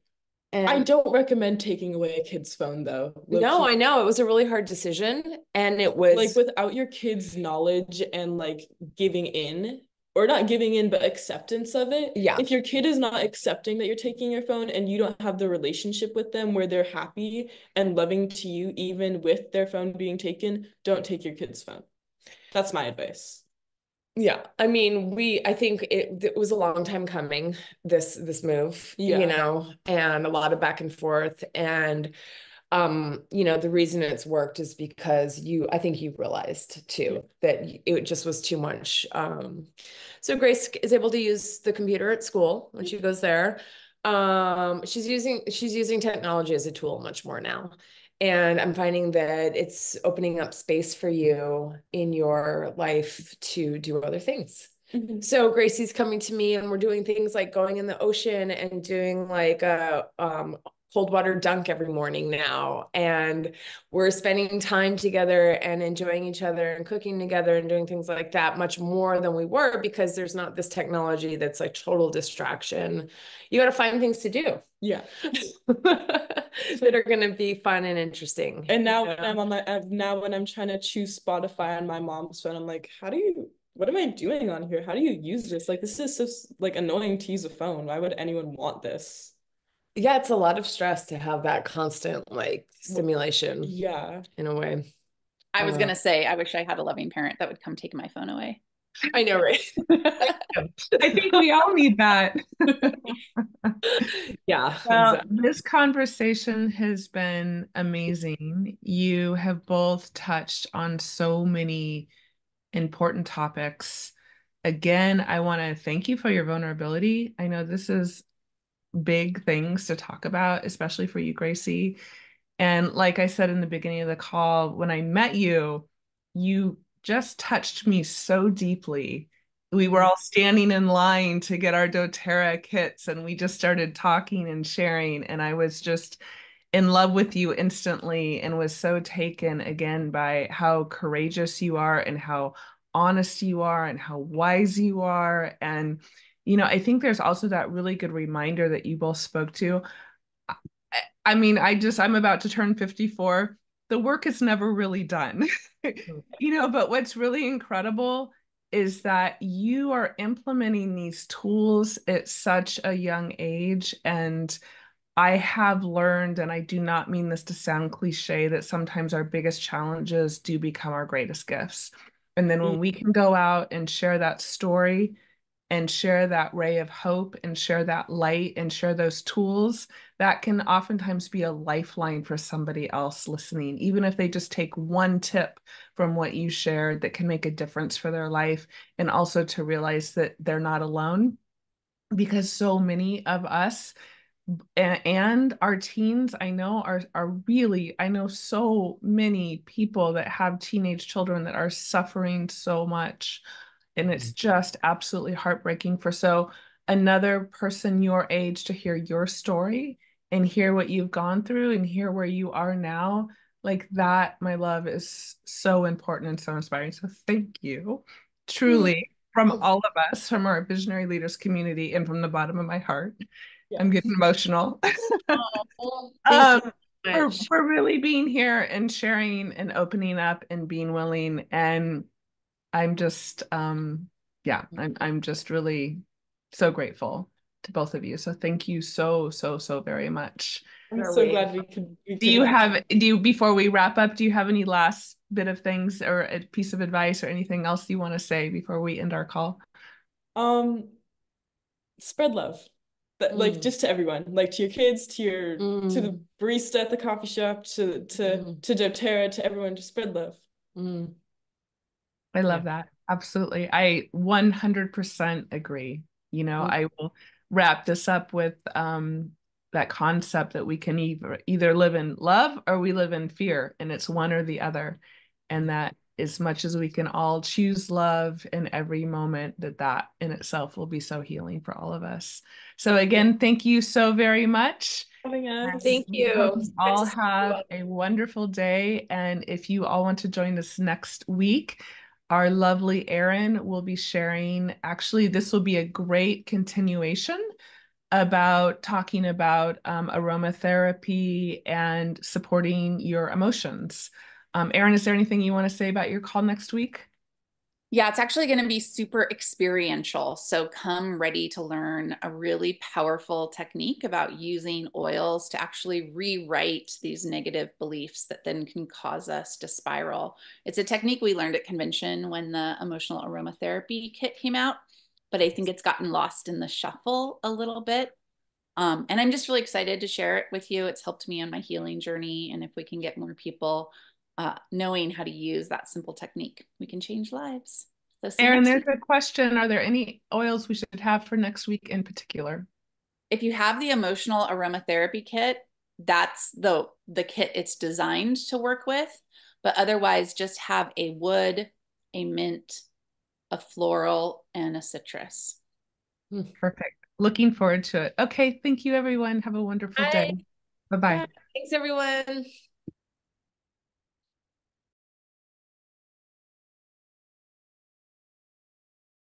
And I don't recommend taking away a kid's phone though. no, I know it was a really hard decision, and it was like without your kids' knowledge and like giving in, or not giving in, but acceptance of it. Yeah. If your kid is not accepting that you're taking your phone and you don't have the relationship with them where they're happy and loving to you, even with their phone being taken, don't take your kid's phone. That's my advice. Yeah. I mean, I think it was a long time coming, this move, and a lot of back and forth. And the reason it's worked is because I think you realized too that it just was too much. So Grace is able to use the computer at school when she goes there. She's using technology as a tool much more now. And I'm finding that it's opening up space for you in your life to do other things. Mm-hmm. So Gracie's coming to me and we're doing things like going in the ocean and doing like a cold water dunk every morning now. And we're spending time together and enjoying each other and cooking together and doing things like that much more than we were, because there's not this technology that's like total distraction. You got to find things to do. Yeah. That are going to be fun and interesting. And now when I'm trying to choose Spotify on my mom's phone, I'm like, what am I doing on here? How do you use this? Like, this is so like annoying to use a phone. Why would anyone want this? Yeah, it's a lot of stress to have that constant like stimulation. Yeah. In a way. I was going to say, I wish I had a loving parent that would come take my phone away. I know, right? I think we all need that. Yeah. Well, exactly. this conversation has been amazing. You have both touched on so many important topics. Again, I want to thank you for your vulnerability. I know this is big things to talk about, especially for you, Gracie. And like I said in the beginning of the call, when I met you, you just touched me so deeply. We were all standing in line to get our doTERRA kits, and we just started talking and sharing. And I was just in love with you instantly and was so taken again by how courageous you are and how honest you are and how wise you are. And, I think there's also that really good reminder that you both spoke to. I mean, I'm about to turn 54. The work is never really done, but what's really incredible is that you are implementing these tools at such a young age. And I have learned, and I do not mean this to sound cliche, that sometimes our biggest challenges do become our greatest gifts. And then when we can go out and share that story and share that ray of hope and share that light and share those tools, that can oftentimes be a lifeline for somebody else listening, even if they just take one tip from what you shared that can make a difference for their life, and also to realize that they're not alone, because so many of us and our teens, I know, are really, I know so many people that have teenage children that are suffering so much. And it's just absolutely heartbreaking for another person your age to hear your story and hear what you've gone through and hear where you are now. Like that, my love, is so important and so inspiring. So thank you, truly, from all of us, from our Visionary Leaders community, and from the bottom of my heart. Yeah. I'm getting emotional. Thank you so much. For really being here and sharing and opening up and being willing. And I'm just, I'm just really so grateful to both of you. So thank you so, so, so very much. I'm so glad we could. Before we wrap up, do you have any last bit of things or a piece of advice or anything else you want to say before we end our call? Spread love. Like just to everyone, like to your kids, to the barista at the coffee shop, to doTERRA, to everyone, just spread love. I love that. Absolutely. I 100% agree. You know, I will wrap this up with that concept that we can either live in love or we live in fear, and it's one or the other. And that as much as we can all choose love in every moment, that in itself will be so healing for all of us. So again, thank you so very much. Thank We hope you. you all have a wonderful day. And if you all want to join us next week, our lovely Erin will be sharing, actually, this will be a great continuation about talking about aromatherapy and supporting your emotions. Erin, is there anything you want to say about your call next week? Yeah, it's actually going to be super experiential. So come ready to learn a really powerful technique about using oils to actually rewrite these negative beliefs that then can cause us to spiral. It's a technique we learned at convention when the emotional aromatherapy kit came out, but I think it's gotten lost in the shuffle a little bit. And I'm just really excited to share it with you. It's helped me on my healing journey. And if we can get more people knowing how to use that simple technique, we can change lives. So see you Erin, next there's week. a question. Are there any oils we should have for next week in particular? If you have the emotional aromatherapy kit, that's the kit it's designed to work with. But otherwise, just have a wood, a mint, a floral, and a citrus. Perfect. Looking forward to it. Okay, thank you, everyone. Have a wonderful day. Bye. Bye-bye. Thanks, everyone.